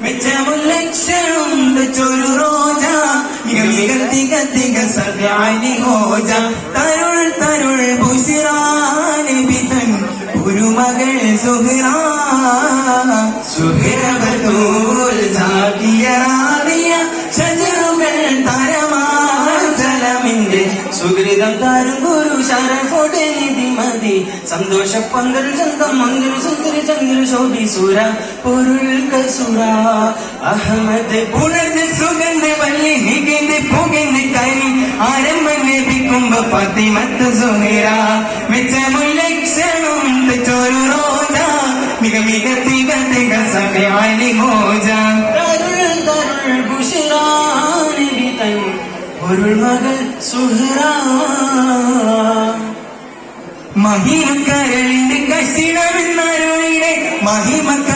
മെച്ചമുല്ലക്ഷണുണ്ട് ചൊരു റോജ മിക മിക തിക തിക സദാനി Hodja തരുൾ തരുൾ ബുശിറാനിബിതൻ ഒരു മകൾ സുഹ്റ സുഹ്റ ബതൂൽ ജാകിയ റാദിയ ഷജറുകൾ തരമാചലമിന്റെ സുഹൃതം തരും ഗുരു ശരഫോടെ നിധിമതി സന്തോഷ പന്തൽ ചന്തം മന്ദിര സുന്ദരി ചന്ദ്ര ശോഭി സുര പൊരുൾ കസുര അഹമ്മദ് പുണർന്ന് സുഗന്ധ വല്ലി നികേന്ദ് പുകന്ദ് കനി ആരംഭം ലഭിക്കുമ്പോ ഫാത്തിമത്ത് സുഹൈറ മെച്ചമുല്ലക്ഷണുണ്ട് ചൊരു റോജ മിക മിക തിക തിക സദാനി ഹോജ തരുൾ തരുൾ ബുശിറാനിബിതൻ ഒരു മകൾ സുഹ്റ മഹിമക്കരളിന്റെ കശിണമെന്നരുളിടെ മഹിമക്ക